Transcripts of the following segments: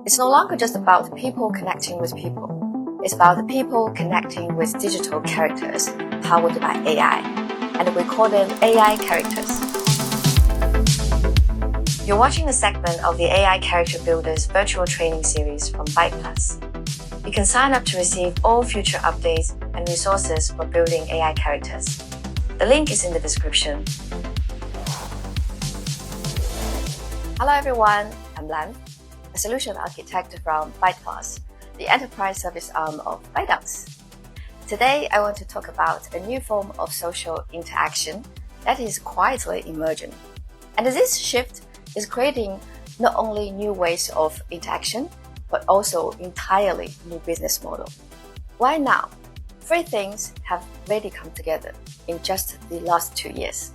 It's no longer just about people connecting with people. It's about the people connecting with digital characters powered by AI, and we call them AI characters. You're watching a segment of the AI Character Builders virtual training series from BytePlus. You can sign up to receive all future updates and resources for building AI characters. The link is in the description. Hello everyone, I'm Lan, a solution architect from BytePlus, the enterprise service arm of ByteDance. Today, I want to talk about a new form of social interaction that is quietly emerging. And this shift is creating not only new ways of interaction, but also entirely new business model. Why now? Three things have really come together in just the last 2 years.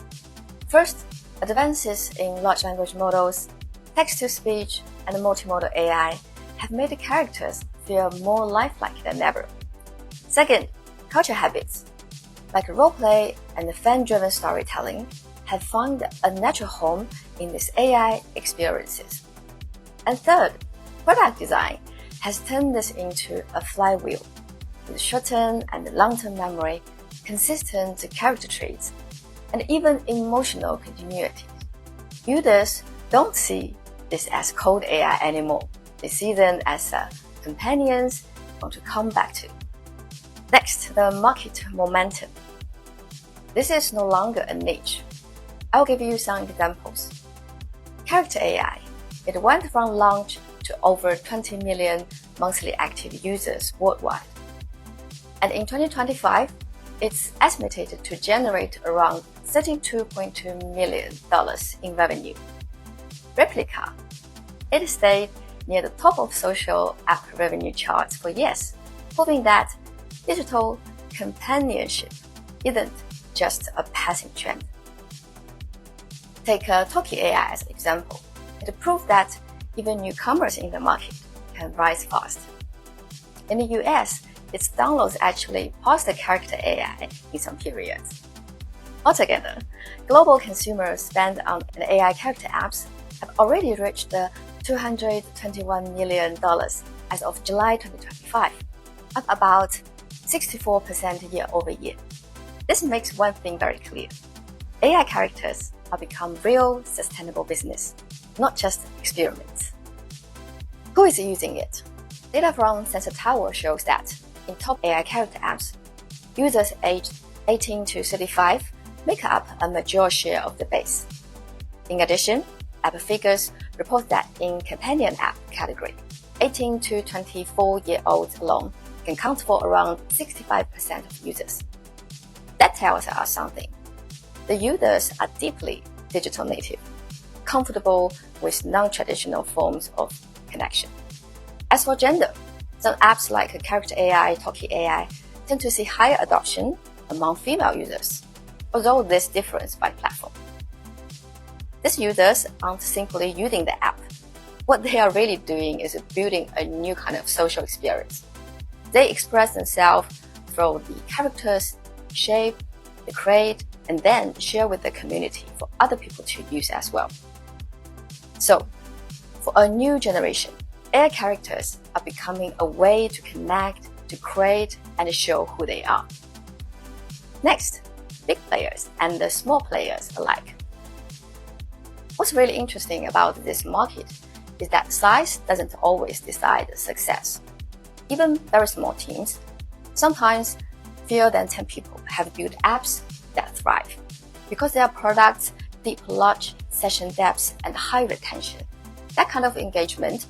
First, advances in large language models, text-to-speech, and multimodal AI have made the characters feel more lifelike than ever. Second, culture habits, like roleplay and fan-driven storytelling, have found a natural home in these AI experiences. And third, product design has turned this into a flywheel, with short-term and long-term memory, consistent character traits, and even emotional continuity. Users don't see this as cold AI anymore. They see them as companions they want to come back to. Next, the market momentum. This is no longer a niche. I'll give you some examples. Character AI. It went from launch to over 20 million monthly active users worldwide. And in 2025, it's estimated to generate around $32.2 million in revenue. Replica. It stayed near the top of social app revenue charts for years, proving that digital companionship isn't just a passing trend. Take Talkie AI as an example. It proved that even newcomers in the market can rise fast. In the US, its downloads actually passed the character AI in some periods. Altogether, global consumer spend on AI character apps have already reached the $221 million as of July 2025, up about 64% year over year. This makes one thing very clear. AI characters are becoming real, sustainable business, not just experiments. Who is using it? Data from Sensor Tower shows that in top AI character apps, users aged 18 to 35 make up a major share of the base. In addition, app figures report that in companion app category, 18 to 24-year-olds alone can count for around 65% of users. That tells us something. The users are deeply digital native, comfortable with non-traditional forms of connection. As for gender, some apps like Character AI, Talkie AI tend to see higher adoption among female users, although this differs by platform. These users aren't simply using the app. What they are really doing is building a new kind of social experience. They express themselves through the characters, shape, they create, and then share with the community for other people to use as well. So, for a new generation, AI characters are becoming a way to connect, to create, and show who they are. Next, big players and the small players alike. What's really interesting about this market is that size doesn't always decide success. Even very small teams, sometimes fewer than 10 people, have built apps that thrive because their products deep large session depths and high retention. That kind of engagement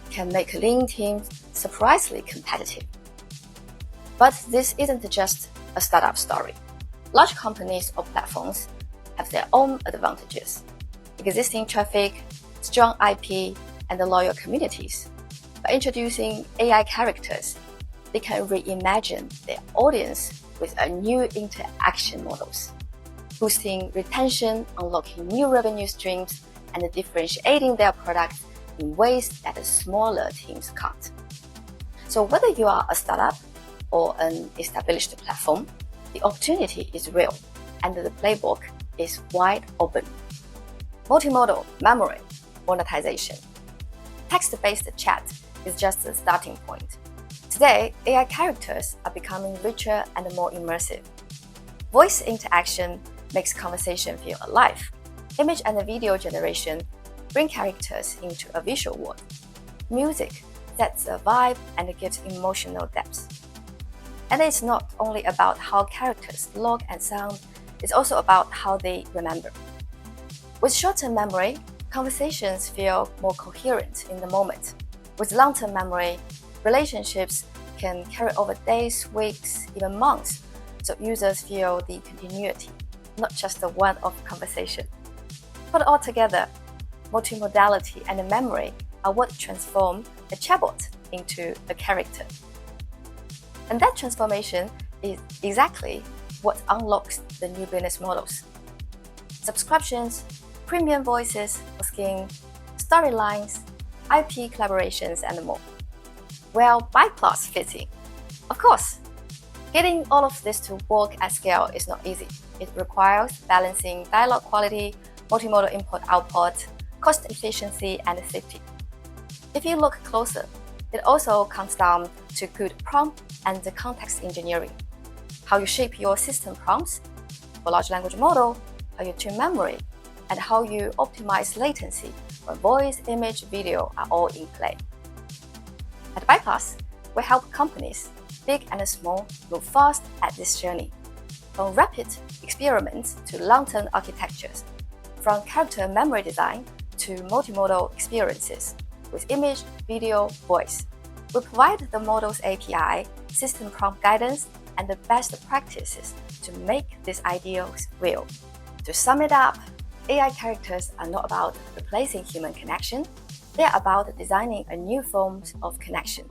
can make lean teams surprisingly competitive. But this isn't just a startup story. Large companies or platforms have their own advantages. Existing traffic, strong IP, and loyal communities. By introducing AI characters, they can reimagine their audience with a new interaction models, boosting retention, unlocking new revenue streams, and differentiating their products in ways that smaller teams can't. So whether you are a startup or an established platform, the opportunity is real, and the playbook is wide open. Multimodal, memory, monetization. Text-based chat is just the starting point. Today, AI characters are becoming richer and more immersive. Voice interaction makes conversation feel alive. Image and video generation bring characters into a visual world. Music sets a vibe and gives emotional depth. And it's not only about how characters look and sound, it's also about how they remember. With short-term memory, conversations feel more coherent in the moment. With long-term memory, relationships can carry over days, weeks, even months, so users feel the continuity, not just the one-off conversation. Put all together, multimodality and memory are what transform a chatbot into a character. And that transformation is exactly what unlocks the new business models. Subscriptions, premium voices for skin, storylines, IP collaborations, and more. Well, BytePlus fits in. Of course, getting all of this to work at scale is not easy. It requires balancing dialogue quality, multimodal input-output, cost efficiency, and safety. If you look closer, it also comes down to good prompt and the context engineering. How you shape your system prompts for large language model, how you tune memory, and how you optimize latency when voice, image, video are all in play. At BytePlus, we help companies, big and small, move fast at this journey. From rapid experiments to long-term architectures, from character memory design to multimodal experiences with image, video, voice. We provide the model's API, system prompt guidance, and the best practices to make these ideals real. To sum it up, AI characters are not about replacing human connection. They are about designing a new form of connection.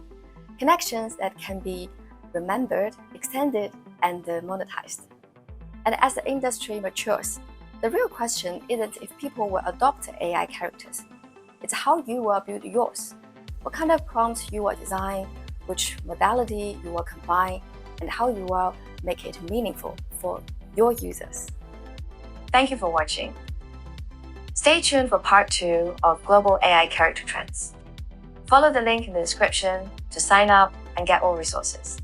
Connections that can be remembered, extended, and monetized. And as the industry matures, the real question isn't if people will adopt AI characters. It's how you will build yours. What kind of prompts you will design, which modality you will combine, and how you will make it meaningful for your users. Thank you for watching. Stay tuned for part 2 of Global AI Character Trends. Follow the link in the description to sign up and get more resources.